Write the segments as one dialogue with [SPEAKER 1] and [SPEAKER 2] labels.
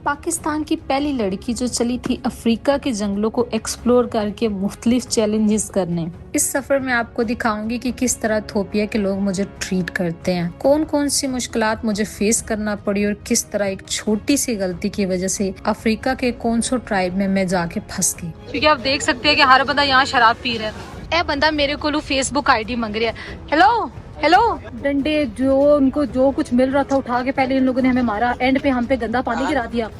[SPEAKER 1] पाकिस्तान की पहली लड़की जो चली थी अफ्रीका के जंगलों को एक्सप्लोर करके मुख्तलिफ चैलेंजेस करने। इस सफर में आपको दिखाऊंगी कि किस तरह इथोपिया के लोग मुझे ट्रीट करते हैं, कौन कौन सी मुश्किलात मुझे फेस करना पड़ी और किस तरह एक छोटी सी गलती की वजह से अफ्रीका के कौन सो ट्राइब में मैं जाके फंस गई। क्योंकि आप देख सकते हैं कि हर बंदा यहाँ शराब पी रहा है। ए बंदा मेरे को फेसबुक आईडी मांग रहा है। हेलो
[SPEAKER 2] डंडे जो उनको जो कुछ मिल रहा था उठा के पहले इन लोगों ने हमें मारा, एंड पे हम पे गंदा पानी गिरा दिया।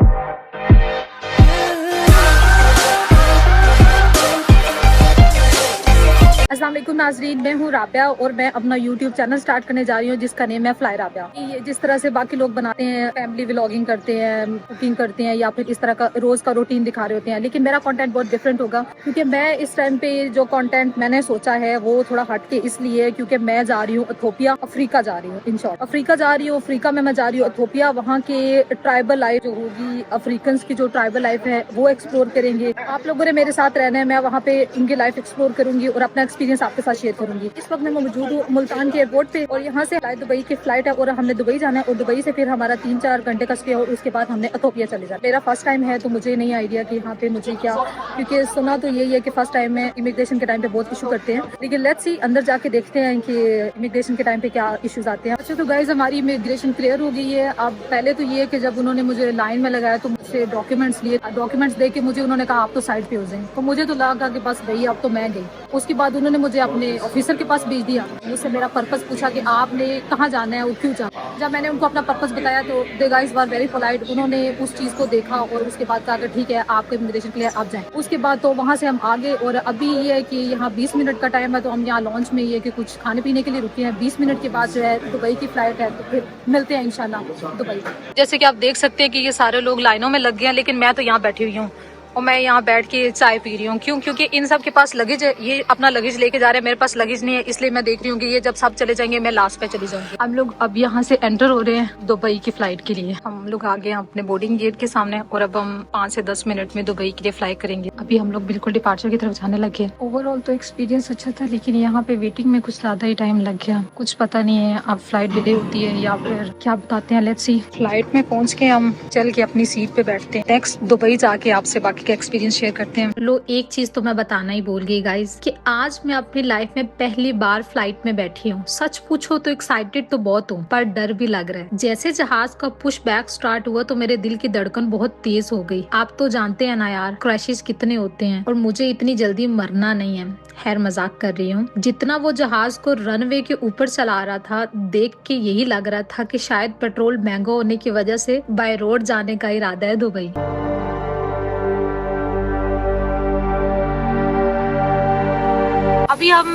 [SPEAKER 2] अस्सलाम वालेकुम नाजरीन, मैं हूँ राबिया और मैं अपना YouTube चैनल स्टार्ट करने जा रही हूँ जिसका नेम है फ्लाई राबिया। ये जिस तरह से बाकी लोग बनाते हैं, फैमिली व्लॉगिंग करते हैं, कुकिंग करते हैं या फिर इस तरह का रोज का रूटीन दिखा रहे होते हैं, लेकिन मेरा कंटेंट बहुत डिफरेंट होगा क्योंकि मैं इस टाइम पे जो कंटेंट मैंने सोचा है वो थोड़ा हटके इसलिए क्योंकि मैं जा रही हूँ इथोपिया, अफ्रीका जा रही हूँ। इन शॉर्ट अफ्रीका जा रही हूँ, अफ्रीका में मैं जा रही हूँ इथोपिया। वहाँ के ट्राइबल लाइफ जो होगी, अफ्रीकन की जो ट्राइबल लाइफ है वो एक्सप्लोर करेंगे। आप लोगों ने मेरे साथ रहना है, मैं वहाँ पे उनकी लाइफ एक्सप्लोर करूंगी और अपना एक्सपीरियंस आपके साथ शेयर करूंगी। इस वक्त मैं मौजूद हूँ मुल्तान के एयरपोर्ट पे और यहाँ से दुबई की फ्लाइट है और हमने दुबई जाना है और दुबई से फिर हमारा 3-4 घंटे का स्टे और उसके बाद हमने इथोपिया चले जाना। मेरा फर्स्ट टाइम है तो मुझे नहीं आइडिया कि यहाँ पे मुझे क्या, क्योंकि सुना तो यही है कि फर्स्ट टाइम में इमिग्रेशन के टाइम पे बहुत इशू करते हैं, लेकिन लेट्स सी अंदर जाके देखते हैं कि इमिग्रेशन के टाइम पे क्या इशूज आते हैं। अच्छा तो गाइज हमारी इमिग्रेशन क्लियर हो गई है। अब पहले तो ये है कि जब उन्होंने मुझे लाइन में लगाया तो मुझसे डॉक्यूमेंट्स लिए, डॉक्यूमेंट्स दे के मुझे उन्होंने कहा आप तो साइड पे हो जाए, तो मुझे तो लगा कि बस भाई अब तो मैं गई। उसके बाद उन्होंने मुझे अपने ऑफिसर के पास भेज दिया, मुझसे मेरा पर्पस पूछा कि आपने कहाँ जाना है और क्यों जाना है। जब मैंने उनको अपना पर्पस बताया तो दे गाइस वर वेरी पोलाइट। उन्होंने उस चीज़ को देखा और उसके बाद कहा कि ठीक है आपका इमिग्रेशन क्लियर, आप जाएं। उसके बाद तो वहाँ से हम आगे और अभी ये है कि यहाँ 20 मिनट का टाइम है तो हम यहाँ लॉन्च में ये है कि कुछ खाने पीने के लिए रुके हैं। 20 मिनट के बाद जो है दुबई की फ्लाइट है तो फिर मिलते हैं इंशाल्लाह दुबई।
[SPEAKER 1] जैसे कि आप देख सकते हैं कि ये सारे लोग लाइनों में लग गए हैं, लेकिन मैं तो यहाँ बैठी हुई हूँ और मैं यहाँ बैठ के चाय पी रही हूँ। क्यों? क्योंकि इन सब के पास लगेज है, ये अपना लगेज लेके जा रहे हैं, मेरे पास लगेज नहीं है, इसलिए मैं देख रही हूँ कि ये जब सब चले जाएंगे मैं लास्ट पे चली जाऊंगी। हम लोग अब यहाँ से एंटर हो रहे हैं दुबई की फ्लाइट के लिए। हम लोग आ गए हैं अपने बोर्डिंग गेट के सामने और अब हम 5 से 10 मिनट में दुबई के लिए फ्लाई करेंगे। अभी हम लोग बिल्कुल डिपार्चर की तरफ जाने लगे। ओवरऑल तो एक्सपीरियंस अच्छा था, लेकिन यहाँ पे वेटिंग में कुछ ज्यादा ही टाइम लग गया। कुछ पता नहीं है अब फ्लाइट डिले होती है या फिर क्या बताते हैं, लेट्स सी। फ्लाइट में पहुंच के हम चल के अपनी सीट पे बैठते हैं। नेक्स्ट दुबई जाके आपसे बाकी का एक्सपीरियंस शेयर करते हैं। लो एक चीज तो मैं बताना ही भूल गई गाइस कि आज मैं अपनी लाइफ में पहली बार फ्लाइट में बैठी हूँ। सच पूछो तो एक्साइटेड तो बहुत हूँ पर डर भी लग रहा है। जैसे जहाज का पुश बैक स्टार्ट हुआ तो मेरे दिल की धड़कन बहुत तेज हो गई। आप तो जानते हैं ना यार क्रैशेस कितने होते हैं और मुझे इतनी जल्दी मरना नहीं है। खैर मजाक कर रही हूँ। जितना वो जहाज को रनवे के ऊपर चला रहा था देख के यही लग रहा था कि शायद पेट्रोल महंगा होने की वजह से बाय रोड जाने का इरादा है दुबई। अभी हम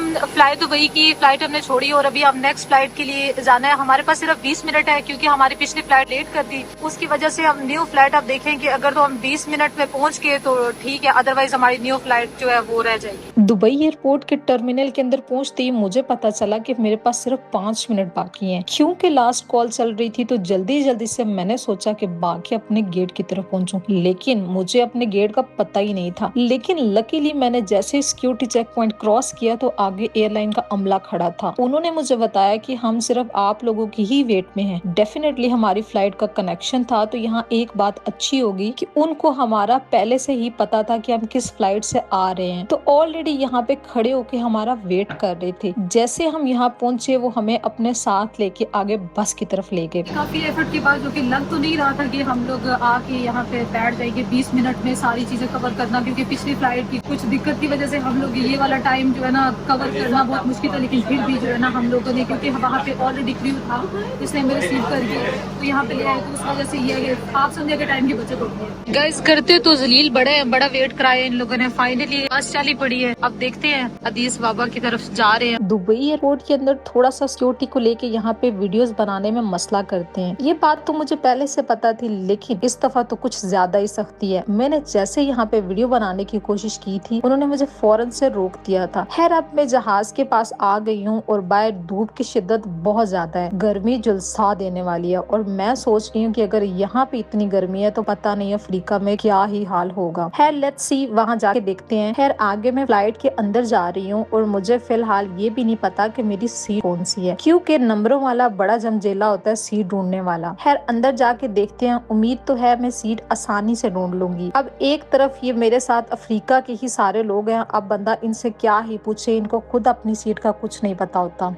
[SPEAKER 1] दुबई की फ्लाइट हमने छोड़ी और अभी हम नेक्स्ट फ्लाइट के लिए जाना है। हमारे पास सिर्फ 20 मिनट है क्योंकि हमारी पिछली फ्लाइट लेट कर दी, उसकी वजह से हम न्यू फ्लाइट, आप देखें कि अगर तो हम 20 मिनट में पहुंच गए तो ठीक है, अदरवाइज हमारी न्यू फ्लाइट जो है वो रह जाएगी। दुबई एयरपोर्ट के टर्मिनल के अंदर पहुंचते ही मुझे पता चला कि मेरे पास सिर्फ 5 मिनट बाकी है। क्योंकि लास्ट कॉल चल रही थी तो जल्दी जल्दी से मैंने सोचा कि बाकी अपने गेट की तरफ पहुंचूं, लेकिन मुझे अपने गेट का पता ही नहीं था। लेकिन लकीली मैंने जैसे सिक्योरिटी चेक पॉइंट क्रॉस किया तो आगे एयरलाइन का अमला खड़ा था। उन्होंने मुझे बताया कि हम सिर्फ आप लोगों की ही वेट में हैं। डेफिनेटली हमारी फ्लाइट का कनेक्शन था, तो यहाँ एक बात अच्छी होगी कि उनको हमारा पहले से ही पता था कि हम किस फ्लाइट से आ रहे हैं, तो ऑलरेडी यहाँ पे खड़े होके हमारा वेट कर रहे थे। जैसे हम यहाँ पहुँचे वो हमें अपने साथ लेके आगे बस की तरफ ले गए।
[SPEAKER 2] काफी एफर्ट के बाद, जो कि लग तो नहीं रहा था कि हम लोग आके यहाँ पे बैठ जाएंगे 20 मिनट में सारी चीजें कवर करना, क्योंकि पिछली फ्लाइट की कुछ दिक्कत की वजह से हम लोग ये वाला टाइम जो है ना कवर करना बहुत मुश्किल था, लेकिन फिर भी जो है ना हम लोगों ने, क्योंकि वहाँ पे ऑलरेडी क्रू था जिसने हमें रिसीव करके तो यहाँ पे ले आए, तो उस वजह से ये आप समझे के टाइम की बचत होती है।
[SPEAKER 1] गाइस करते तो जलील बड़ा वेट कराया इन लोगों ने। फाइनली बस चाली पड़ी है, अब देखते हैं अदीस बाबा की तरफ जा रहे हैं। दुबई एयरपोर्ट के अंदर थोड़ा सा सिक्योरिटी को लेके यहाँ पे वीडियोस बनाने में मसला करते हैं। ये बात तो मुझे पहले से पता थी, लेकिन इस दफा तो कुछ ज्यादा ही सख्ती है। मैंने जैसे यहाँ पे वीडियो बनाने की कोशिश की थी उन्होंने मुझे फौरन से रोक दिया था। खैर अब मैं जहाज के पास आ गई हूँ और बाहर धूप की शिद्दत बहुत ज्यादा है, गर्मी झुलसा देने वाली है। और मैं सोच रही हूँ कि अगर यहाँ पे इतनी गर्मी है तो पता नहीं अफ्रीका में क्या ही हाल होगा। खैर लेट्स सी, वहाँ जाके देखते हैं। खैर आगे मैं फ्लाइट के अंदर जा रही हूँ और मुझे फिलहाल ये भी नहीं पता कि मेरी सीट कौन सी है, क्योंकि नंबरों वाला बड़ा जमजेला होता है सीट ढूंढने वाला। खैर अंदर जाके देखते हैं, उम्मीद तो है मैं सीट आसानी से ढूंढ लूंगी। अब एक तरफ ये मेरे साथ अफ्रीका के ही सारे लोग हैं, अब बंदा इनसे क्या ही पूछे, इनको खुद अपनी सीट का कुछ नहीं पता होता।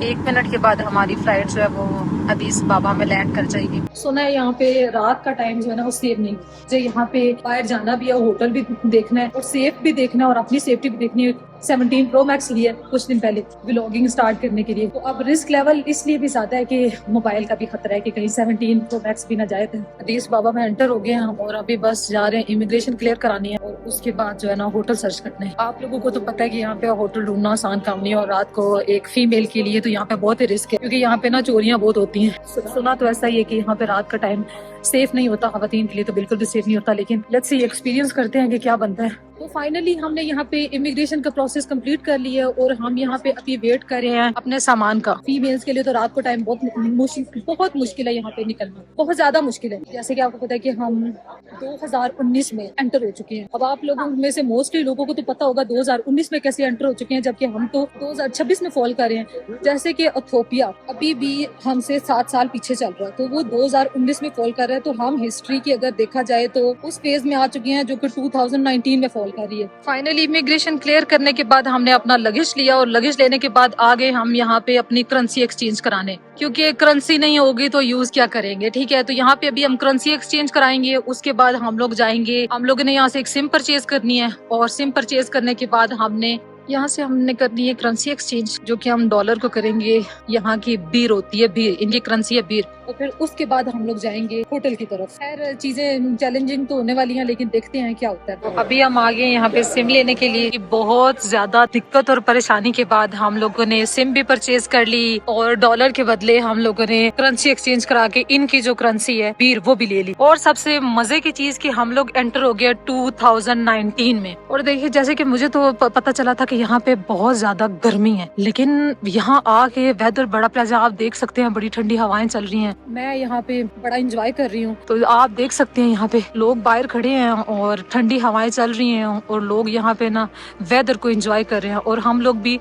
[SPEAKER 1] 1 मिनट के बाद हमारी फ्लाइट जो है वो अदीस बाबा में लैंड कर जाएगी।
[SPEAKER 2] सुना है यहाँ पे रात का टाइम जो है ना वो सेफ नहीं, जो यहाँ पे बाहर जाना भी है, होटल भी देखना है और सेफ भी देखना है और अपनी सेफ्टी भी देखनी है। 17 Pro Max लिया कुछ दिन पहले व्लॉगिंग स्टार्ट करने के लिए, तो अब रिस्क लेवल इसलिए भी ज्यादा है कि मोबाइल का भी खतरा है कि कहीं 17 Pro Max भी ना जाए। अदीस बाबा में एंटर हो गए हैं और अभी बस जा रहे हैं, इमिग्रेशन क्लियर करानी है और उसके बाद जो है ना होटल सर्च करना है। आप लोगों को तो पता है कि यहाँ पे होटल ढूंढना आसान काम नहीं है और रात को एक फीमेल के लिए तो यहाँ पे बहुत ही रिस्क है, क्योंकि यहाँ पे ना चोरियां बहुत होती हैं। सुना तो ऐसा ही है कि यहाँ पे रात का टाइम सेफ नहीं होता, खवातीन के लिए तो बिल्कुल भी सेफ नहीं होता, लेकिन लेट्स सी एक्सपीरियंस करते हैं कि क्या बनता है। तो फाइनली हमने यहाँ पे इमिग्रेशन का प्रोसेस कंप्लीट कर लिया है और हम यहाँ पे अभी वेट कर रहे हैं अपने सामान का। फीमेल्स के लिए तो रात को टाइम बहुत मुश्किल है, यहाँ पे निकलना बहुत ज्यादा मुश्किल है। जैसे कि आपको पता है कि हम 2019 में एंटर हो चुके हैं। अब आप लोगों में से मोस्टली लोगों को तो पता होगा 2019 में कैसे एंटर हो चुके हैं, जबकि हम तो 2026 में फॉल कर रहे हैं। जैसे कि इथियोपिया अभी भी हमसे 7 साल पीछे चल रहा है, तो वो 2019 में फॉल कर रहा है, तो हम हिस्ट्री की अगर देखा जाए तो उस फेज में आ चुके हैं जो कि 2019 में फॉल कर रही है। फाइनली इमिग्रेशन क्लियर करने के बाद हमने अपना लगेज लिया और लगेज लेने के बाद आ गए हम यहाँ पे अपनी करेंसी एक्सचेंज कराने, क्योंकि करेंसी नहीं होगी तो यूज क्या करेंगे। ठीक है, तो यहाँ पे अभी हम करेंसी एक्सचेंज कराएंगे, उसके बाद हम लोग जाएंगे। हम लोगों ने यहाँ से एक सिम परचेज करनी है और सिम परचेज करने के बाद हमने करनी है करेंसी एक्सचेंज, जो कि हम डॉलर को करेंगे। यहाँ की बीर होती है, बीर इनकी करेंसी है बीर। और फिर उसके बाद हम लोग जाएंगे होटल की तरफ। खैर चीजें चैलेंजिंग तो होने वाली हैं, लेकिन देखते हैं क्या होता है। तो अभी हम आ गए यहाँ पे सिम लेने के लिए। बहुत ज्यादा दिक्कत और परेशानी के बाद हम लोगों ने सिम भी परचेज कर ली और डॉलर के बदले हम लोगों ने करेंसी एक्सचेंज करा के इनकी जो करेंसी है बीर वो भी ले ली। और सबसे मजे की चीज कि हम लोग एंटर हो गए 2019 में। और देखिए जैसे कि मुझे तो पता चला था कि यहाँ पे बहुत ज्यादा गर्मी है, लेकिन यहाँ आके वेदर बड़ा प्यारा, आप देख सकते हैं बड़ी ठंडी हवाएं चल रही हैं। मैं यहाँ पे बड़ा एंजॉय कर रही हूँ, तो आप देख सकते हैं यहाँ पे लोग बाहर खड़े हैं और ठंडी हवाएं चल रही हैं और लोग यहाँ पे ना वेदर को एंजॉय कर रहे हैं। और हम लोग भी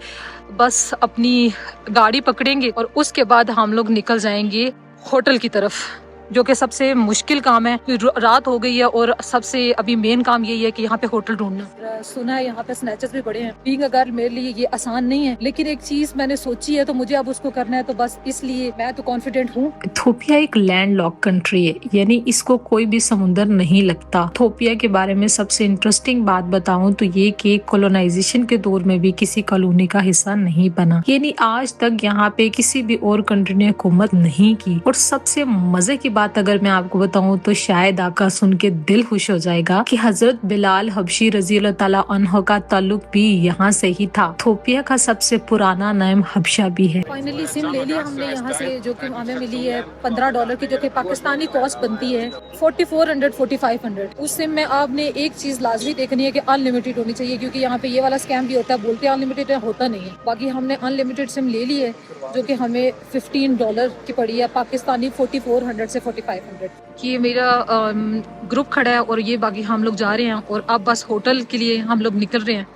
[SPEAKER 2] बस अपनी गाड़ी पकड़ेंगे और उसके बाद हम लोग निकल जाएंगे होटल की तरफ, जो कि सबसे मुश्किल काम है। रात हो गई है और सबसे अभी मेन काम यही है कि यहाँ पे होटल ढूंढना। सुना है यहाँ पे स्नैचेस भी बड़े हैं। बीइंग अ गर्ल मेरे लिए ये आसान नहीं है, लेकिन एक चीज मैंने सोची है तो मुझे अब उसको करना है, तो बस इसलिए मैं तो कॉन्फिडेंट हूँ।
[SPEAKER 3] इथियोपिया एक लैंड लॉक कंट्री है, यानी इसको कोई भी समुद्र नहीं लगता। इथियोपिया के बारे में सबसे इंटरेस्टिंग बात बताऊं तो ये कि कॉलोनाइजेशन के दौर में भी किसी कॉलोनी का हिस्सा नहीं बना, यानी आज तक यहाँ पे किसी भी और कंट्री ने हुकूमत नहीं की। और सबसे मजे की बात अगर मैं आपको बताऊं तो शायद आपका सुन के दिल खुश हो जाएगा कि हजरत बिलाल हबशी रज़ी अल्लाह ताला अन्हु का ताल्लुक भी यहाँ से ही था। इथियोपिया का सबसे पुराना नाम हबशा भी है।
[SPEAKER 2] फाइनली सिम ले लिया हमने यहाँ से, जो कि हमें मिली है $15 की, जो कि पाकिस्तानी कॉस्ट बनती है 4400-4500। उस सिम में आपने एक चीज लाजमी देखनी है कि अनलिमिटेड होनी चाहिए, क्योंकि यहाँ पे ये वाला स्कैम भी होता है, बोलते हैं अनलिमिटेड है, होता नहीं है। बाकी हमने अनलिमिटेड सिम ले ली है, जो कि हमें $15 की पड़ी है, पाकिस्तानी 4400 से 4500। ये मेरा ग्रुप खड़ा है और ये बाकी हम लोग जा रहे हैं और अब बस होटल के लिए हम लोग निकल रहे हैं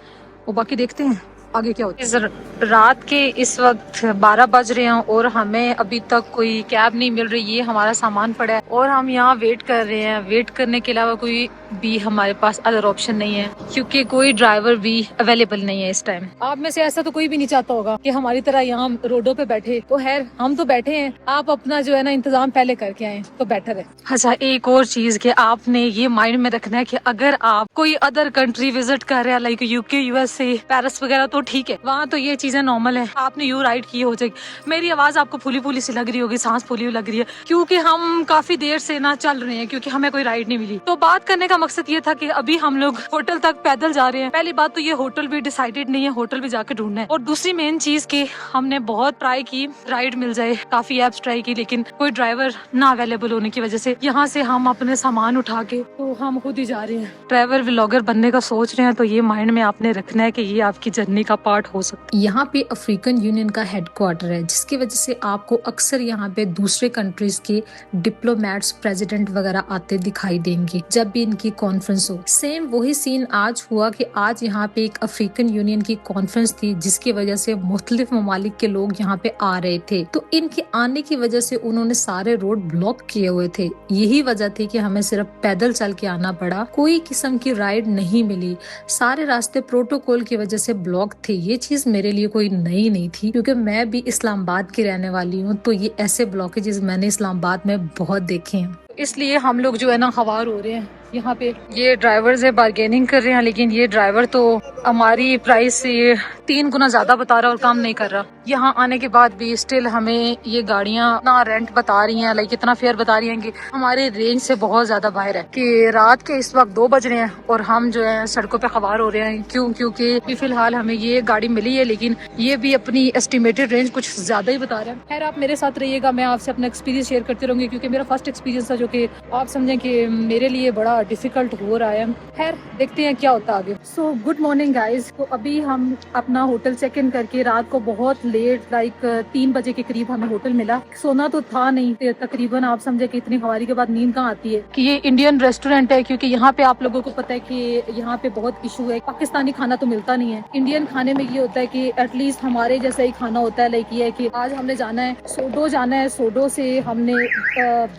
[SPEAKER 2] और बाकी देखते हैं आगे क्या होता है। रात के इस वक्त 12 बज रहे हैं और हमें अभी तक कोई कैब नहीं मिल रही। ये हमारा सामान पड़ा है और हम यहाँ वेट कर रहे हैं। वेट करने के अलावा कोई भी हमारे पास अदर ऑप्शन नहीं है, क्योंकि कोई ड्राइवर भी अवेलेबल नहीं है इस टाइम। आप में से ऐसा तो कोई भी नहीं चाहता होगा कि हमारी तरह यहाँ रोडों पे बैठे, तो खैर हम तो बैठे हैं। आप अपना जो है ना इंतजाम पहले करके आए तो बेटर है। अच्छा, एक और चीज कि आपने ये माइंड में रखना है कि अगर आप कोई अदर कंट्री विजिट कर रहे हैं लाइक यूके, यूएसए, पेरिस वगैरह, तो ठीक है, वहाँ तो ये चीजें नॉर्मल है। आपने यू राइड की हो जाएगी। मेरी आवाज आपको फूली फूली सी लग रही होगी, सांस फूली लग रही है, क्योंकि हम काफी देर से ना चल रहे हैं, क्योंकि हमें कोई राइड नहीं मिली। तो बात करने का
[SPEAKER 1] मकसद ये था कि अभी हम लोग होटल तक पैदल जा रहे हैं। पहली बात तो ये होटल भी डिसाइडेड नहीं है, होटल भी जाके ढूंढना है। और दूसरी मेन चीज की हमने बहुत ट्राई की राइड मिल जाए, काफी एप्स ट्राई की, लेकिन कोई ड्राइवर ना अवेलेबल होने की वजह से यहाँ से हम अपने सामान उठा के तो हम खुद ही जा रहे हैं। ट्रैवल व्लॉगर बनने का सोच रहे हैं तो ये माइंड में आपने रखना है कि ये आपकी जर्नी का पार्ट हो सकता है।
[SPEAKER 3] यहाँ पे अफ्रीकन यूनियन का हेडक्वार्टर है, जिसकी वजह से आपको अक्सर यहाँ पे दूसरे कंट्रीज के डिप्लोमेट्स, प्रेसिडेंट वगैरह आते दिखाई देंगे जब भी इनकी कॉन्फ्रेंस हो। सेम वही सीन आज हुआ कि आज यहाँ पे एक अफ्रीकन यूनियन की कॉन्फ्रेंस थी, जिसकी वजह से मुख्तलिफ ममालिक के लोग यहाँ पे आ रहे थे। तो इनके आने की वजह से उन्होंने सारे रोड ब्लॉक किए हुए थे। यही वजह थी कि हमें सिर्फ पैदल चल के आना पड़ा, कोई किस्म की राइड नहीं मिली। सारे रास्ते प्रोटोकॉल की वजह से ब्लॉक थे। ये चीज मेरे लिए कोई नई नहीं थी, क्योंकि मैं भी इस्लामाबाद की रहने वाली हूँ, तो ये ऐसे ब्लॉकेजेस मैंने इस्लामाबाद में बहुत देखे हैं।
[SPEAKER 1] इसलिए हम लोग जो है ना खवार हो रहे हैं। यहाँ पे ये ड्राइवर्स है, बार्गेनिंग कर रहे हैं, लेकिन ये ड्राइवर तो हमारी प्राइस से 3 गुना ज्यादा बता रहा और काम नहीं कर रहा। यहाँ आने के बाद भी स्टिल हमें ये गाड़ियाँ ना रेंट बता रही हैं, लाइक इतना फेयर बता रही हैं कि हमारे रेंज से बहुत ज्यादा बाहर है। कि रात के इस वक्त 2 बज रहे हैं और हम जो है सड़कों पे खवार हो रहे हैं। क्यों? क्योंकि फिलहाल हमें ये गाड़ी मिली है, लेकिन ये भी अपनी एस्टिमेटेड रेंज कुछ ज्यादा ही बता रहा है। खैर आप मेरे साथ रहिएगा, मैं आपसे अपना एक्सपीरियंस शेयर करती रहूंगी, क्योंकि मेरा फर्स्ट एक्सपीरियंस था जो कि आप समझें कि मेरे लिए बड़ा डिफिकल्ट हो रहा है। खैर देखते हैं क्या होता है आगे।
[SPEAKER 2] So good morning guys. तो अभी हम अपना होटल चेक इन करके रात को बहुत लेट लाइक 3 बजे के करीब हमें होटल मिला। सोना तो था नहीं, तकरीबन आप समझे कि इतनी हवारी के बाद नींद कहाँ आती है।
[SPEAKER 1] कि ये इंडियन रेस्टोरेंट है, क्योंकि यहाँ पे आप लोगों को पता है कि यहाँ पे बहुत इशू है, पाकिस्तानी खाना तो मिलता नहीं है। इंडियन खाने में ये होता है कि एटलीस्ट हमारे जैसा ही खाना होता है। लाइक ये है कि आज हमने जाना है सोडो जाना है, सोडो से हमने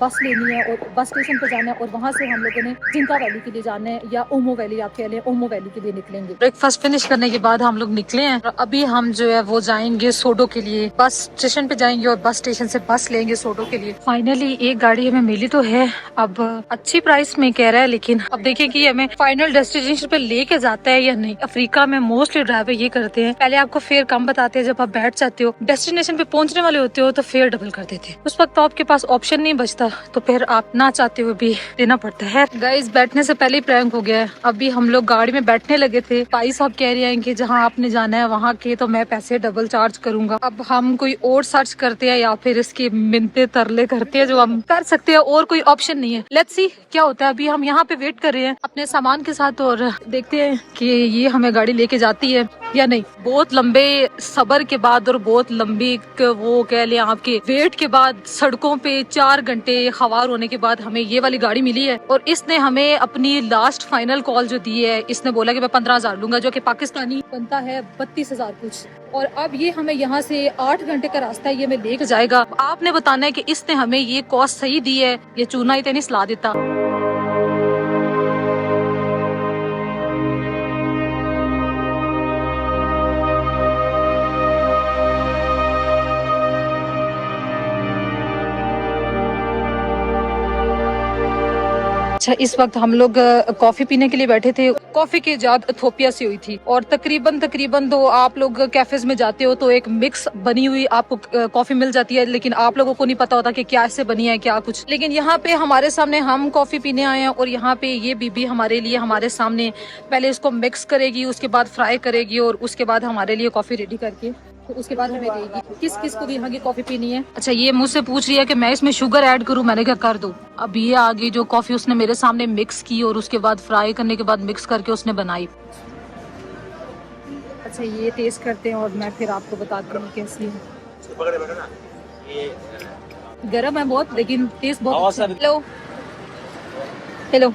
[SPEAKER 1] बस लेनी है और बस स्टेशन पे जाना है, और वहाँ से हम लोगों ने जिंका वैली के लिए जाना है, या ओमो वैली आप कह लें, ओमो वैली के लिए निकलेंगे। ब्रेकफास्ट फिनिश करने के बाद हम लोग निकले हैं और अभी हम जो है वो जाएंगे सोडो के लिए। बस स्टेशन पे जाएंगे और बस स्टेशन से बस लेंगे सोडो के लिए। फाइनली एक गाड़ी हमें मिली तो है, अब अच्छी प्राइस में कह रहा है, लेकिन अब देखिए कि हमें फाइनल डेस्टिनेशन पे लेके जाता है या नहीं। अफ्रीका में मोस्टली ड्राइवर ये करते हैं, पहले आपको फेयर कम बताते हैं, जब आप बैठ जाते हो डेस्टिनेशन पे पहुंचने वाले होते हो तो फेयर डबल कर देते हैं। उस वक्त तो आपके पास ऑप्शन नहीं बचता, तो फिर आप ना चाहते हुए भी देना पड़ता है। गाइस बैठने से पहले ही प्रैंक हो गया है। अभी हम लोग गाड़ी में बैठने लगे थे, भाई साहब कह रहे हैं कि जहाँ आपने जाना है वहाँ के तो मैं पैसे डबल चार्ज करूंगा। अब हम कोई और सर्च करते हैं या फिर इसकी मिन्नतें तरले करते हैं, जो हम कर सकते हैं, और कोई ऑप्शन नहीं है। लेट्स सी क्या होता है। अभी हम यहाँ पे वेट कर रहे हैं अपने सामान के साथ और देखते हैं कि ये हमें गाड़ी लेके जाती है या नहीं। बहुत लंबे सबर के बाद और बहुत लंबी वो कह लें आपके वेट के बाद, सड़कों पे 4 घंटे खवार होने के बाद हमें ये वाली गाड़ी मिली है। और इसने हमें अपनी लास्ट फाइनल कॉल जो दी है, इसने बोला कि मैं 15,000 लूंगा, जो कि पाकिस्तानी बनता है 32,000 कुछ। और अब ये हमें यहाँ से 8 घंटे का रास्ता है, ये हमें लेके जाएगा। आपने बताना है कि इसने हमें ये कॉस्ट सही दी है, ये चूना ही तो नहीं सला देता। अच्छा इस वक्त हम लोग कॉफी पीने के लिए बैठे थे। कॉफी की इजाद इथोपिया से हुई थी और तकरीबन तो आप लोग कैफेज में जाते हो तो एक मिक्स बनी हुई आपको कॉफी मिल जाती है, लेकिन आप लोगों को नहीं पता होता कि क्या इससे बनी है क्या कुछ। लेकिन यहाँ पे हमारे सामने हम कॉफी पीने आए हैं और यहाँ पे ये बीबी हमारे लिए हमारे सामने पहले इसको मिक्स करेगी, उसके बाद फ्राई करेगी और उसके बाद हमारे लिए कॉफी रेडी करके तो उसके बाद हमें देगी। किस किस को भी यहाँ की कॉफी पीनी है। अच्छा ये मुझसे पूछ रही है कि मैं इसमें शुगर ऐड करूँ, मैंने क्या कर दूँ। अब ये आ गई जो कॉफी उसने मेरे सामने मिक्स की और उसके बाद फ्राई करने के बाद मिक्स करके उसने बनाई। अच्छा ये टेस्ट करते हैं और मैं फिर आपको बताती हूँ कैसी है। गरम है बहुत लेकिन टेस्ट बहुत अच्छा। Hello hello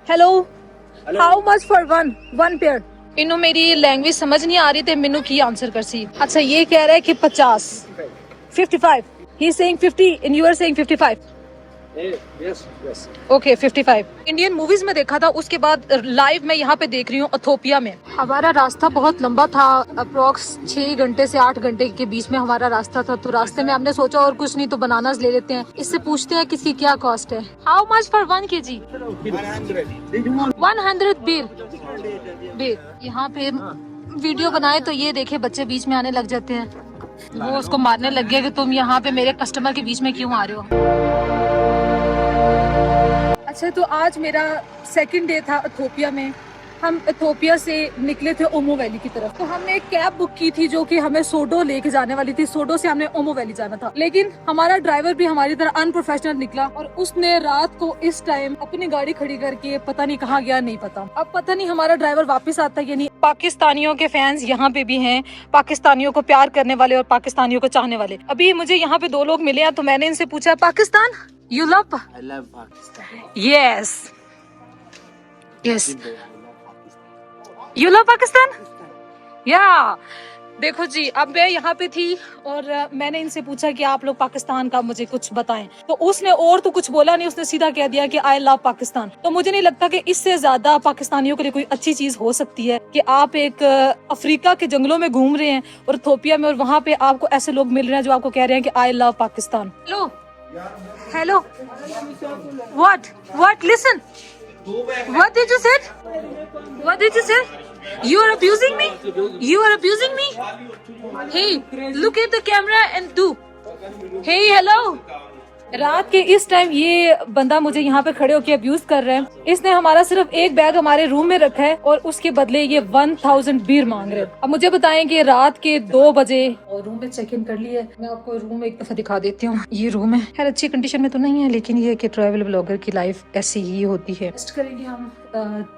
[SPEAKER 1] hello, how much for one pair. इन्हों मेरी लैंग्वेज समझ नहीं आ रही थी, मैनू की आंसर कर सी। अच्छा ये कह रहा है कि 50 55 he is saying 50 and you are saying 55।
[SPEAKER 4] Yes.
[SPEAKER 1] Okay 55 Indian movies में देखा था, उसके बाद लाइव मैं यहाँ पे देख रही हूँ इथोपिया में। हमारा रास्ता बहुत लंबा था, अप्रोक्स 6 घंटे से 8 घंटे के बीच में हमारा रास्ता था। तो रास्ते में हमने सोचा और कुछ नहीं तो बनानास ले लेते हैं, इससे पूछते हैं किसकी क्या कॉस्ट है। How much for 1 kg? 100 बीर। यहाँ पे वीडियो बनाए तो ये देखे बच्चे बीच में आने लग जाते हैं, वो उसको मारने लग गया कि तुम यहाँ पे मेरे कस्टमर के बीच में क्यों आ रहे हो।
[SPEAKER 2] अच्छा, तो आज मेरा सेकंड डे था इथोपिया में। हम इथोपिया से निकले थे ओमो वैली की तरफ। तो हमने एक कैब बुक की थी जो कि हमें सोडो लेके जाने वाली थी। सोडो से हमने ओमो वैली जाना था, लेकिन हमारा ड्राइवर भी हमारी तरह अनप्रोफेशनल निकला और उसने रात को इस टाइम अपनी गाड़ी खड़ी करके पता नहीं कहाँ गया, नहीं पता। अब पता नहीं हमारा ड्राइवर वापस आता है या नहीं। पाकिस्तानियों के फैंस यहाँ पे भी हैं, पाकिस्तानियों को प्यार करने वाले और पाकिस्तानियों को चाहने वाले। अभी मुझे यहाँ पे 2 लोग मिले हैं, तो मैंने इनसे पूछा, Pakistan you love?
[SPEAKER 4] I love Pakistan.
[SPEAKER 2] Yes yes, you love Pakistan? या देखो जी, अब मैं यहाँ पे थी और मैंने इनसे पूछा कि आप लोग पाकिस्तान का मुझे कुछ बताएं, तो उसने और तो कुछ बोला नहीं, उसने सीधा कह दिया कि आई लव पाकिस्तान। तो मुझे नहीं लगता कि इससे ज्यादा पाकिस्तानियों के लिए कोई अच्छी चीज हो सकती है कि आप एक अफ्रीका के जंगलों में घूम रहे हैं और इथोपिया में, और वहाँ पे आपको ऐसे लोग मिल रहे हैं जो आपको कह रहे हैं कि I love Pakistan. Hello hello, what listen, what did you said? What did you say? You are abusing me? You are abusing me? Hey, look at the camera and do. Hey, hello. रात के इस time ये बंदा मुझे यहाँ पे खड़े होकर अब्यूज कर रहा है। इसने हमारा सिर्फ एक बैग हमारे रूम में रखा है और उसके बदले ये 1000 बीर मांग रहे हैं। अब मुझे बताएं कि रात के 2 बजे और रूम में चेक इन कर लिया। मैं आपको रूम एक दफा दिखा देती हूँ। ये रूम है, खैर अच्छी कंडीशन में तो नहीं है, लेकिन ये कि ट्रैवल ब्लॉगर की लाइफ ऐसी ही होती है। रेस्ट करेंगे हम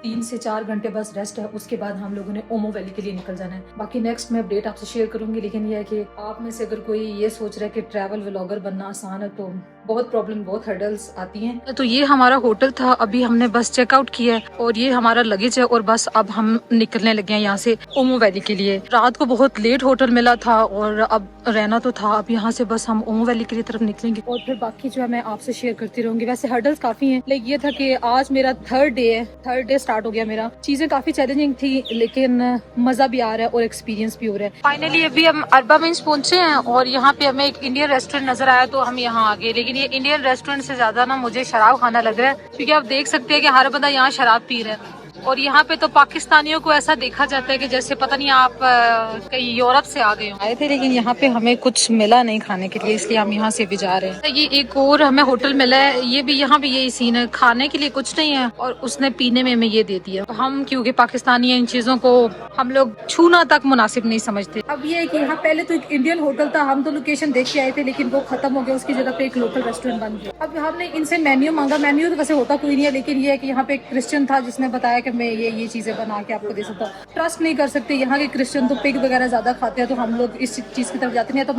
[SPEAKER 2] 3 से 4 घंटे बस रेस्ट है, उसके बाद हम लोगों ने ओमो वैली के लिए निकल जाना है। बाकी नेक्स्ट मैं अपडेट आपसे शेयर करूंगी, लेकिन यह है कि आप में से अगर कोई ये सोच रहा है कि ट्रैवल व्लॉगर बनना आसान है, तो बहुत प्रॉब्लम, बहुत हर्डल्स आती हैं। तो ये हमारा होटल था, अभी हमने बस चेकआउट किया है और ये हमारा लगेज है और बस अब हम निकलने लगे हैं यहाँ से ओमो वैली के लिए। रात को बहुत लेट होटल मिला था और अब रहना तो था। अब यहाँ से बस हम ओमो वैली के लिए तरफ निकलेंगे और फिर बाकी जो है मैं आपसे शेयर करती रहूंगी। वैसे हर्डल्स काफी हैं, लेकिन ये था कि आज मेरा थर्ड डे स्टार्ट हो गया मेरा। चीजें काफी चैलेंजिंग थी, लेकिन मजा भी आ रहा है और एक्सपीरियंस भी हो रहा है। फाइनली अभी हम अरबा मीन्स पहुंचे हैं और यहाँ पे हमें एक इंडियन रेस्टोरेंट नजर आया तो हम यहाँ आ गए। लेकिन ये इंडियन रेस्टोरेंट से ज्यादा ना मुझे शराब खाना लग रहा है, क्योंकि आप देख सकते हैं कि हर बंदा यहाँ शराब पी रहा है। और यहाँ पे तो पाकिस्तानियों को ऐसा देखा जाता है कि जैसे पता नहीं आप कहीं यूरोप से आ गए हो। आए थे, लेकिन यहाँ पे हमें कुछ मिला नहीं खाने के लिए, इसलिए हम यहाँ से भी जा रहे हैं। ये एक और हमें होटल मिला है, ये भी यहाँ भी यही सीन है, खाने के लिए कुछ नहीं है और उसने पीने में हमें ये दे दिया। तो हम क्योंकि पाकिस्तानी है, इन चीजों को हम लोग छूना तक मुनासिब नहीं समझते। अब ये है कि यहाँ पहले तो एक इंडियन होटल था, हम तो लोकेशन देख के आए थे, लेकिन वो खत्म हो गया, उसकी जगह पे एक लोकल रेस्टोरेंट बन गया। अब हमने इनसे मेन्यू मांगा, मेन्यू तो वैसे होता कोई नहीं है, लेकिन ये है कि यहाँ पे एक क्रिश्चियन था जिसने बताया कि मैं ये चीजें बना के आपको दे सकता हूँ। ट्रस्ट नहीं कर सकते, यहाँ के क्रिश्चियन तो पिग वगैरह ज्यादा खाते हैं, तो हम लोग इस चीज की तरफ जाते नहीं है। तो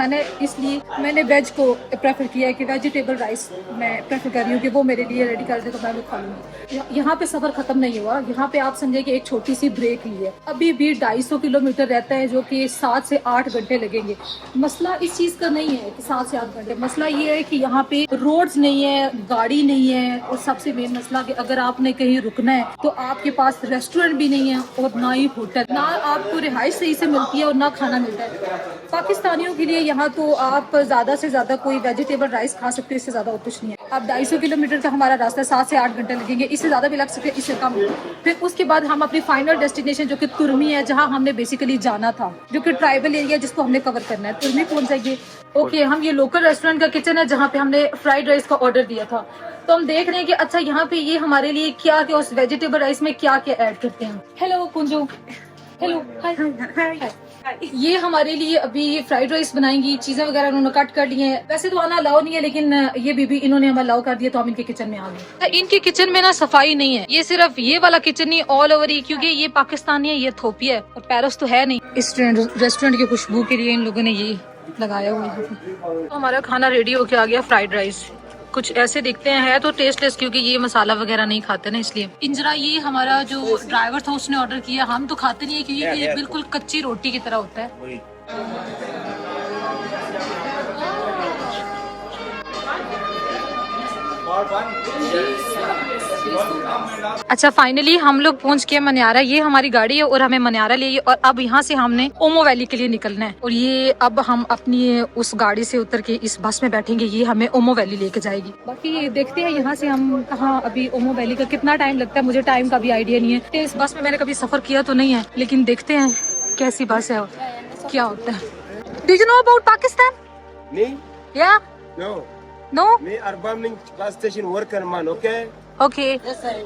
[SPEAKER 2] मैंने वेज को प्रेफर किया है कि वेजिटेबल राइस मैं प्रेफर कर रही हूँ कि वो मेरे लिए रेडी कर दे तो मैं वो खा लूंगी। यहाँ पे सफर खत्म नहीं हुआ, यहाँ पे आप समझे कि एक छोटी सी ब्रेक ली है। अभी भी 250 किलोमीटर रहता है, जो कि 7 से 8 घंटे लगेंगे। मसला इस चीज का नहीं है कि 7 से 8 घंटे, मसला ये है कि यहाँ पे रोड्स नहीं है, गाड़ी नहीं है, और सबसे मेन मसला कि अगर आपने कहीं रुकना है तो आपके पास रेस्टोरेंट भी नहीं है और ना ही होटल, ना आपको रिहाइश सही से मिलती है और ना खाना मिलता है। पाकिस्तानियों के लिए यहाँ तो आप ज्यादा से ज्यादा कोई वेजिटेबल राइस खा सकते हो, इससे ज्यादा और कुछ नहीं है। अब 250 किलोमीटर का हमारा रास्ता, 7 से 8 घंटे लगेंगे, इससे ज्यादा भी लग सकते हैं, इससे कम। फिर उसके बाद हम अपनी फाइनल डेस्टिनेशन जो कि तुर्मी है, जहाँ हमने बेसिकली जाना था, जो कि ट्राइबल एरिया जिसको हमने कवर करना है, तुर्मी पहुंच जाएंगे। ओके, हम ये लोकल रेस्टोरेंट का किचन है जहाँ पे हमने फ्राइड राइस का ऑर्डर दिया था। तो हम देख रहे हैं कि अच्छा यहाँ पे ये हमारे लिए क्या क्या उस वेजिटेबल राइस में क्या क्या ऐड करते हैं। हेलो कुंजू, हेलो, हाय। ये हमारे लिए अभी ये फ्राइड राइस बनाएंगी, चीजें वगैरह उन्होंने कट कर ली हैं। वैसे तो आना अलाउ नहीं है, लेकिन ये बीबी इन्होंने हमें अलाउ कर दिया, तो हम इनके किचन में आ गए। इनके किचन में ना सफाई नहीं है, ये सिर्फ ये वाला किचन नहीं, ऑल ओवर ही, क्योंकि ये पाकिस्तानी है, ये इथोपिया है और पेरिस तो है नहीं। इस रेस्टोरेंट की खुशबू के लिए इन लोगों ने ये लगाया हुआ है। तो हमारा खाना रेडी होके आ गया, फ्राइड राइस। कुछ ऐसे दिखते हैं, है तो टेस्टलेस, क्योंकि ये मसाला वगैरह नहीं खाते ना, इसलिए। इंजरा, ये हमारा जो ड्राइवर था उसने ऑर्डर किया, हम तो खाते नहीं है क्योंकि ये बिल्कुल कच्ची रोटी की तरह होता है। अच्छा, फाइनली हम लोग पहुंच गए मनियारा। ये हमारी गाड़ी है और हमें मनियारा ले, और अब यहाँ से हमने ओमो वैली के लिए निकलना है। और ये अब हम अपनी उस गाड़ी से उतर के इस बस में बैठेंगे, ये हमें ओमो वैली लेके जाएगी। बाकी देखते हैं यहाँ से हम कहाँ, अभी ओमो वैली का कितना टाइम लगता है, मुझे टाइम का भी आइडिया नहीं है। इस बस में मैंने कभी सफर किया तो नहीं है, लेकिन देखते हैं कैसी बस है, क्या होता है। Do you know about Pakistan?
[SPEAKER 4] Me?
[SPEAKER 2] या
[SPEAKER 4] No.
[SPEAKER 2] No?
[SPEAKER 4] Me Arba Minsk bus station worker man, okay?
[SPEAKER 1] Okay.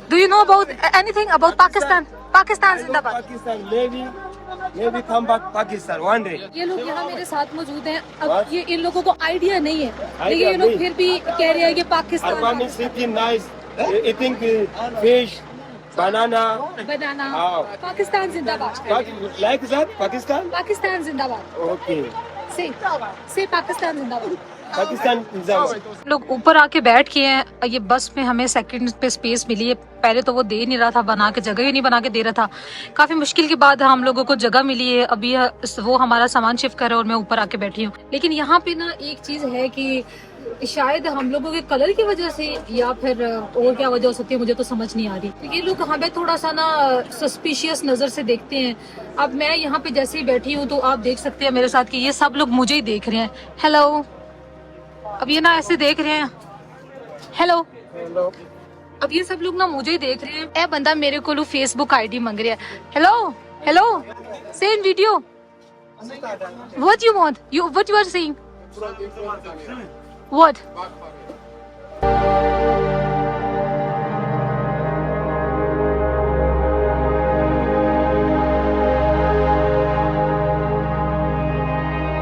[SPEAKER 1] Do you know about anything about Pakistan? Pakistan जिंदाबाद.
[SPEAKER 4] Pakistan, maybe come back Pakistan one day.
[SPEAKER 2] ये लोग यहाँ मेरे साथ मौजूद हैं। अब
[SPEAKER 4] What?
[SPEAKER 2] ये इन लोगों को आइडिया नहीं है, लेकिन
[SPEAKER 4] Idea
[SPEAKER 2] ये लोग
[SPEAKER 4] नहीं।
[SPEAKER 2] फिर भी कह रहे हैं कि Pakistan
[SPEAKER 4] Arban is sitting nice, eating fish, banana.
[SPEAKER 2] बनाना।
[SPEAKER 4] हाँ।
[SPEAKER 2] पाकिस्तान जिंदाबाद।
[SPEAKER 4] Like that, Pakistan?
[SPEAKER 2] पाकिस्तान जिंदाबाद।
[SPEAKER 4] Okay.
[SPEAKER 2] से पाकिस्तान जिंदाबाद।
[SPEAKER 4] Pakistan Zindabad.
[SPEAKER 1] लोग ऊपर आके बैठ के हैं। ये बस में हमें सेकंड पे स्पेस मिली है। पहले तो वो दे नहीं रहा था बना के, जगह ही नहीं बना के दे रहा था। काफी मुश्किल के बाद हम लोगों को जगह मिली है। अभी वो हमारा सामान शिफ्ट कर रहा है और मैं ऊपर आके बैठी हूँ। लेकिन यहाँ पे ना एक चीज है कि शायद हम लोगों के कलर की वजह से या फिर और क्या वजह हो सकती है, मुझे तो समझ नहीं आ रही। ये लोग हमें थोड़ा सा ना सस्पिशियस नजर से देखते हैं। अब मैं यहाँ पे जैसे ही बैठी हूँ तो आप देख सकते हैं मेरे साथ कि ये सब लोग मुझे ही देख रहे हैं। हेलो, अब ये ना ऐसे देख रहे हैं। हेलो, अब ये सब लोग ना मुझे ही देख रहे हैं। ए बंदा मेरे को फेसबुक आईडी मांग रहा है। Hello hello, say in video what you want, you what you are saying, what?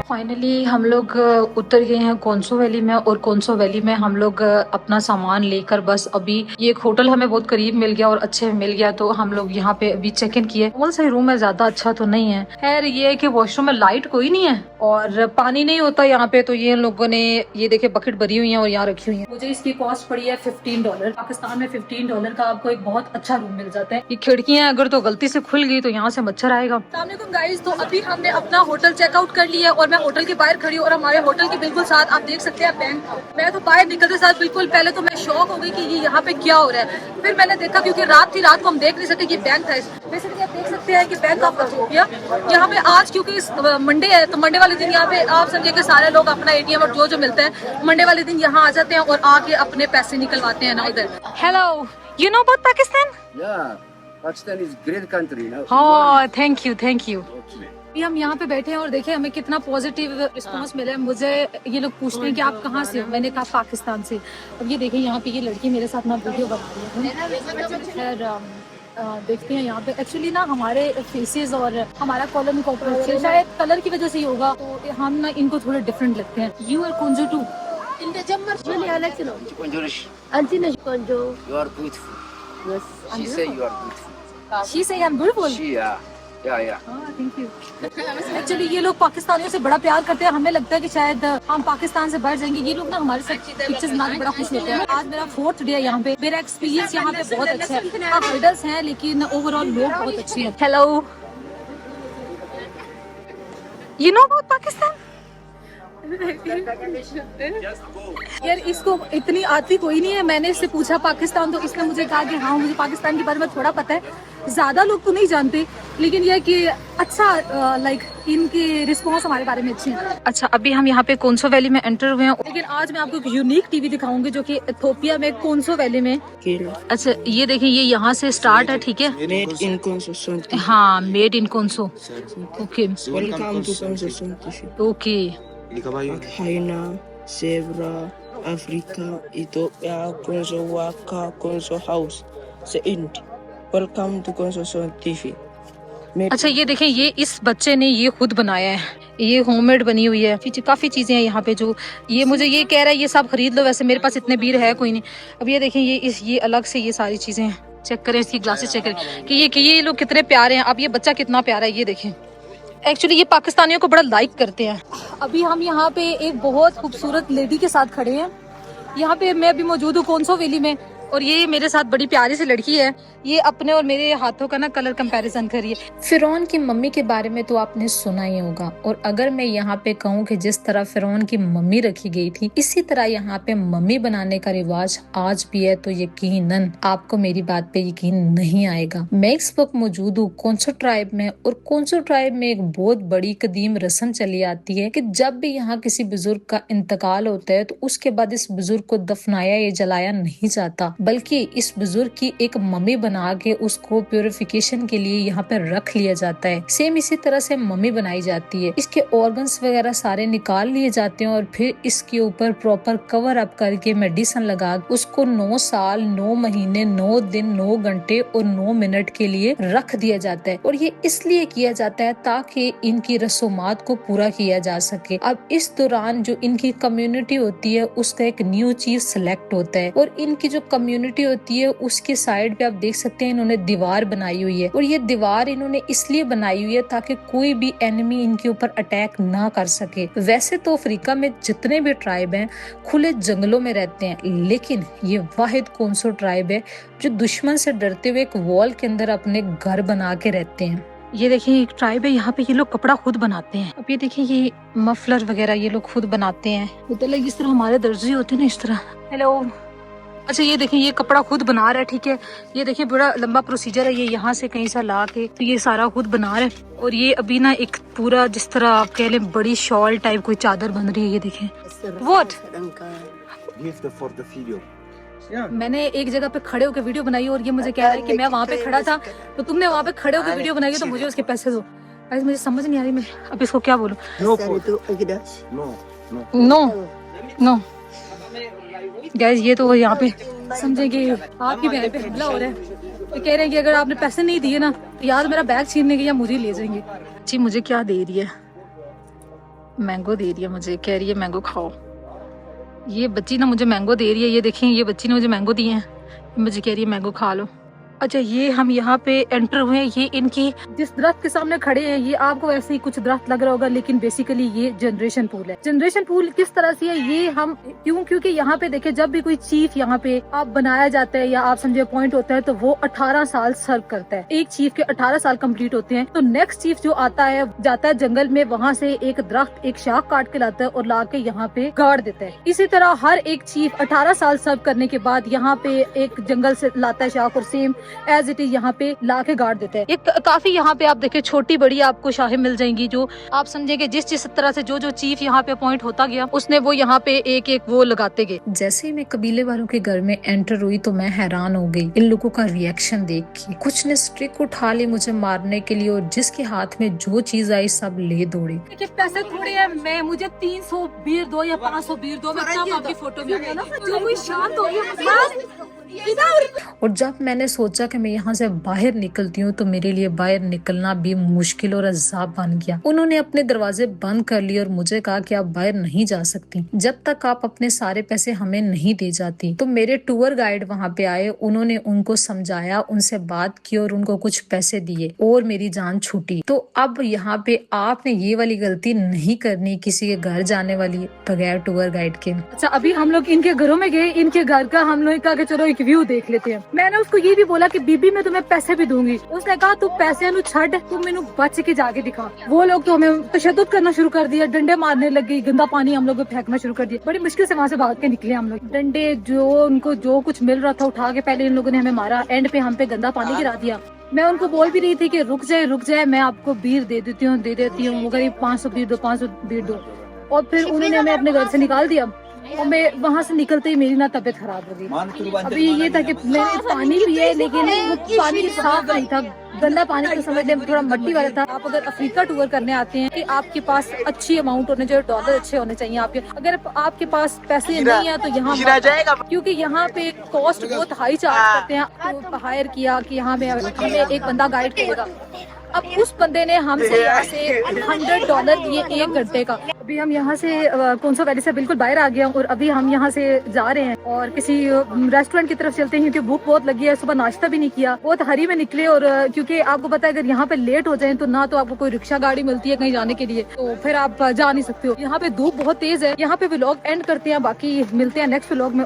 [SPEAKER 1] Finally हम लोग उतर गए हैं कोंसो वैली में, और कोंसो वैली में हम लोग अपना सामान लेकर बस अभी ये एक होटल हमें बहुत करीब मिल गया और अच्छे मिल गया, तो हम लोग यहाँ पे अभी चेक इन किए। बहुत सही रूम है, ज्यादा अच्छा तो नहीं है। खैर ये है कि वॉशरूम में लाइट कोई नहीं है और पानी नहीं होता यहाँ पे, तो ये लोगों ने ये देखे बकेट भरी हुई है और यहाँ रखी हुई है। मुझे इसकी कॉस्ट पड़ी है $15। पाकिस्तान में $15 का आपको एक बहुत अच्छा रूम मिल जाता है। ये खिड़कियां अगर तो गलती से खुल गई तो यहाँ से मच्छर आएगा। अस्सलाम वालेकुम गाइस, तो अभी हमने अपना होटल चेकआउट कर लिया और मैं होटल के बाहर खड़ी हूँ और हमारे होटल के बिल्कुल साथ आप देख सकते हैं बैंक। मैं तो बाहर निकलते साथ बिल्कुल पहले तो मैं शॉक हो गई कि ये यहाँ पे क्या हो रहा है। फिर मैंने देखा, क्योंकि रात थी, रात को हम देख नहीं सकते कि बैंक था। बेसिकली आप देख सकते हैं कि बैंक ऑफ इथियोपिया यहाँ पे आज, क्योंकि मंडे है तो मंडे वाले दिन यहाँ पे आप समझिए कि सारे लोग अपना एटीएम और जो जो मिलता है मंडे वाले दिन यहाँ आ जाते हैं और आके अपने पैसे निकलवाते हैं ना उधर। Hello, you know about Pakistan?
[SPEAKER 5] Yeah, Pakistan is great country. No?
[SPEAKER 1] Oh, thank you thank you.
[SPEAKER 5] Okay.
[SPEAKER 2] अभी हम यहाँ पे बैठे हैं और देखें हमें कितना पॉजिटिव रिस्पांस मिला है। मुझे ये लोग पूछते हैं कि आप कहाँ से हो, मैंने कहा पाकिस्तान से। अब ये देखें यहाँ पे ये लड़की मेरे साथ ना वीडियो बना रही है। खैर देखते हैं यहाँ पे एक्चुअली ना हमारे फेसेस और हमारा कॉलम कॉपरेट शायद कलर की वजह से ही होगा, तो हम ना इनको थोड़े डिफरेंट लगते हैं। यू आर कुंजू to
[SPEAKER 5] Konjurish, you are beautiful. She say you are beautiful.
[SPEAKER 2] She say I am beautiful.
[SPEAKER 5] She, yeah.
[SPEAKER 2] Thank you. Actually ये लोग पाकिस्तानियों से बड़ा प्यार करते हैं। हमें लगता है कि शायद हम पाकिस्तान से बढ़ जाएंगे। ये लोग ना हमारे साथ पिक्चर्स बना के बड़ा खुश होते हैं। आज मेरा 4th डे है यहाँ पे। मेरा एक्सपीरियंस यहाँ पे बहुत अच्छा है। हाँ, हर्डल्स हैं लेकिन ओवरऑल लोग बहुत अच्छे हैं।
[SPEAKER 1] Hello, you know about Pakistan?
[SPEAKER 2] यार इसको इतनी आती कोई नहीं है। मैंने इससे पूछा पाकिस्तान, तो इसने मुझे कहा कि हाँ मुझे पाकिस्तान के बारे में थोड़ा पता है। ज्यादा लोग तो नहीं जानते, लेकिन यह कि अच्छा लाइक इनके रिस्पॉन्स हमारे बारे में अच्छे हैं।
[SPEAKER 1] अच्छा, अभी हम यहाँ पे कोंसो वैली में एंटर हुए हैं।
[SPEAKER 2] लेकिन आज मैं आपको एक यूनिक टीवी दिखाऊंगी जो कि इथियोपिया में कोंसो वैली में।
[SPEAKER 1] अच्छा ये देखिए, ये यहाँ से स्टार्ट है, ठीक है?
[SPEAKER 6] Made in Consosanti.
[SPEAKER 1] हाँ, made in Konso. Okay
[SPEAKER 6] Welcome to Consosanti.
[SPEAKER 1] Okay.
[SPEAKER 6] Haina, Zebra, Africa, Ethiopia, Conso Waka, Conso House. The End. Welcome to Consosanti.
[SPEAKER 1] अच्छा ये देखें, ये इस बच्चे ने ये खुद बनाया है। ये होममेड बनी हुई है। काफी चीजें हैं यहाँ पे जो ये मुझे ये कह रहा है ये सब खरीद लो। वैसे मेरे पास इतने बीर है कोई नहीं। अब ये देखें, ये अलग से ये सारी चीजें हैं। चेक करें इसकी ग्लासेस, चेक करें कि ये लोग कितने प्यारे हैं। अब ये बच्चा कितना प्यारा है, ये देखें। एक्चुअली ये पाकिस्तानियों को बड़ा लाइक करते हैं।
[SPEAKER 2] अभी हम यहाँ पे एक बहुत खूबसूरत लेडी के साथ खड़े हैं। यहाँ पे मैं अभी मौजूद हूँ कोंसो वैली में,
[SPEAKER 1] और ये मेरे साथ बड़ी प्यारी सी लड़की है। ये अपने और मेरे हाथों का ना कलर कंपैरिजन कर रही है।
[SPEAKER 3] फिरौन की मम्मी के बारे में तो आपने सुना ही होगा, और अगर मैं यहाँ पे कहूँ कि जिस तरह फिरौन की मम्मी रखी गई थी, इसी तरह यहाँ पे मम्मी बनाने का रिवाज आज भी है, तो यकीनन आपको मेरी बात पे यकीन नहीं आएगा। मैं इस वक्त मौजूद हूँ कोंसो ट्राइब में, और कोंसो ट्राइब में एक बहुत बड़ी कदीम रस्म चली आती है कि जब भी यहाँ किसी बुजुर्ग का इंतकाल होता है तो उसके बाद इस बुजुर्ग को दफनाया या जलाया नहीं जाता, बल्कि इस बुजुर्ग की एक मम्मी बना के उसको प्योरिफिकेशन के लिए यहाँ पे रख लिया जाता है। सेम इसी तरह से मम्मी बनाई जाती है। इसके ऑर्गन्स वगैरह सारे निकाल लिए जाते हैं और फिर इसके ऊपर प्रॉपर कवर अप करके मेडिसिन लगा उसको 9 साल 9 महीने 9 दिन 9 घंटे और 9 मिनट के लिए रख दिया जाता है। और ये इसलिए किया जाता है ताकि इनकी रसूमात को पूरा किया जा सके। अब इस दौरान जो इनकी कम्युनिटी होती है उसका एक न्यू चीफ सेलेक्ट होता है और इनकी जो कम्युनिटी होती है उसके साइड पे आप देख सकते हैं इन्होंने दीवार बनाई हुई है। और ये दीवार इन्होंने इसलिए बनाई हुई है ताकि कोई भी एनिमी इनके ऊपर अटैक ना कर सके। वैसे तो अफ्रीका में जितने भी ट्राइब हैं खुले जंगलों में रहते हैं, लेकिन ये वाहिद कौनसो ट्राइब है जो दुश्मन से डरते हुए एक वॉल के अंदर अपने घर बना के रहते हैं।
[SPEAKER 1] ये देखिए एक ट्राइब है, यहाँ पे ये लोग कपड़ा खुद बनाते हैं। अब ये देखिए ये मफलर वगैरह ये लोग खुद बनाते हैं, मतलब जिस तरह हमारे दर्जी होते हैं ना इस तरह। हेलो, अच्छा ये देखिए ये कपड़ा खुद बना रहा है, ठीक है। ये देखिए बड़ा लंबा प्रोसीजर है, ये यहाँ से कहीं से ला के तो ये सारा खुद बना रहा है। और ये अभी ना एक पूरा जिस तरह आप कह लें बड़ी शॉल टाइप कोई चादर बन रही है, ये देखें। What?
[SPEAKER 4] Gift for the video.
[SPEAKER 1] मैंने एक जगह पे खड़े होकर वीडियो बनाई और ये मुझे कह रहा है कि मैं वहाँ पे खड़ा था तो तुमने वहाँ पे खड़े होकर वीडियो बनाई तो मुझे उसके पैसे दो। गाइस मुझे समझ नहीं आ रही मैं अब इसको क्या बोलूं।
[SPEAKER 4] No photo.
[SPEAKER 1] No no guys ये तो यहाँ पे समझे कि आपकी बहन पे हमला हो रहा है। ये कह रहे हैं कि अगर आपने पैसे नहीं दिए ना तो यार मेरा बैग छीनने के या मुझे ले जाएंगे। जी मुझे क्या दे रही है, मैंगो दे रही है मुझे, कह रही है मैंगो खाओ। ये बच्ची ना मुझे मैंगो दे रही है, ये देखिए ये बच्ची ने मुझे मैंगो दिए हैं, मुझे कह रही है मैंगो खा लो। अच्छा ये हम यहाँ पे एंटर हुए हैं, ये इनकी जिस दरख्त के सामने खड़े हैं ये आपको ऐसे ही कुछ दरख्त लग रहा होगा लेकिन बेसिकली ये जनरेशन पूल है। जनरेशन पूल किस तरह से है ये हम क्योंकि यहाँ पे देखे जब भी कोई चीफ यहाँ पे आप बनाया जाता है या आप समझे अपॉइंट होता है तो वो 18 साल सर्व करता है। एक चीफ के 18 साल कंप्लीट होते हैं तो नेक्स्ट चीफ जो आता है जाता है जंगल में, वहाँ से एक दरख्त एक शाख काट के लाता है और ला के यहाँ पे गाड़ देता है। इसी तरह हर एक चीफ 18 साल सर्व करने के बाद यहाँ पे एक जंगल से लाता है शाख और सेम एज इट इज यहाँ पे ला के गाड़ देते हैं। एक काफी यहाँ पे आप देखे छोटी बड़ी आपको शाखें मिल जाएंगी जो आप समझेंगे जिस तरह से जो चीफ यहाँ पे अपॉइंट होता गया उसने वो यहाँ पे एक एक वो लगाते गए।
[SPEAKER 3] जैसे ही मैं कबीले वालों के घर में एंटर हुई तो मैं हैरान हो गई इन लोगों का रिएक्शन देख के। कुछ ने स्ट्रिक उठा ली मुझे मारने के लिए और जिसके हाथ में जो चीज आई सब ले दौड़े।
[SPEAKER 1] देखिए पैसे थोड़े हैं, मैं मुझे 300 बीर दो या 500 बीर दो, मैं सब आपकी फोटो में जो कोई शांत हो गया।
[SPEAKER 3] और जब मैंने सोचा कि मैं यहाँ से बाहर निकलती हूँ तो मेरे लिए बाहर निकलना भी मुश्किल और अज़ाब बन गया। उन्होंने अपने दरवाजे बंद कर लिए और मुझे कहा कि आप बाहर नहीं जा सकती जब तक आप अपने सारे पैसे हमें नहीं दे जाती। तो मेरे टूर गाइड वहाँ पे आए, उन्होंने उनको समझाया, उनसे बात की और उनको कुछ पैसे दिए और मेरी जान छूटी। तो अब यहाँ पे आपने ये वाली गलती नहीं करनी किसी के घर जाने वाली बगैर टूर गाइड के।
[SPEAKER 1] अच्छा अभी हम लोग इनके घरों में गए, इनके घर का हम लोग कहा कि चलो एक व्यू देख लेते हैं। मैंने उसको ये भी बोला कि बीबी मैं तुम्हें पैसे भी दूंगी, उसने कहा तू पैसे नु छड़ तू मेनू बच के जाके दिखा। वो लोग तो हमें तशद्दुद करना शुरू कर दिया, डंडे मारने लग गई, गंदा पानी हम लोग फेंकना शुरू कर दिया। बड़ी मुश्किल से वहाँ से भाग के निकले हम लोग। डंडे जो उनको जो कुछ मिल रहा था उठा के पहले इन लोगों ने हमें मारा, एंड पे हम पे गंदा पानी गिरा दिया। मैं उनको बोल भी रही थी कि रुक जाए मैं आपको बीर दे देती हूँ वो करीब 500 बीर दो 500 बीर दो। और फिर उन्होंने हमें अपने घर से निकाल दिया और मैं वहाँ से निकलते ही मेरी ना तबीयत खराब हो गई। अभी ये था कि मैंने पानी पिए लेकिन वो पानी साफ नहीं था, गंदा पानी तो समझ लें थोड़ा मट्टी वाला था। आप अगर अफ्रीका टूर करने आते हैं कि आपके पास अच्छी अमाउंट होने चाहिए, डॉलर अच्छे होने चाहिए आपके। अगर आपके पास पैसे नहीं है तो यहाँ क्योंकि यहाँ पे कॉस्ट बहुत हाई चार्ज करते हैं। तो हायर किया कि यहाँ पे हमें एक बंदा गाइड करेगा। अब उस बंदे ने हमसे यहाँ से $100 दिए 1 घंटे का। अभी हम यहाँ से कोंसो वैली से बिल्कुल बाहर आ गया और अभी हम यहाँ से जा रहे हैं और किसी रेस्टोरेंट की तरफ चलते हैं क्योंकि भूख बहुत लगी है। सुबह नाश्ता भी नहीं किया, बहुत हरी में निकले और क्योंकि आपको पता है अगर यहाँ पे लेट हो जाए तो ना तो आपको कोई रिक्शा गाड़ी मिलती है कहीं जाने के लिए, तो फिर आप जा नहीं सकते हो। यहाँ पे धूप बहुत तेज है। यहाँ पे व्लॉग एंड करते हैं, बाकी मिलते हैं नेक्स्ट व्लॉग में।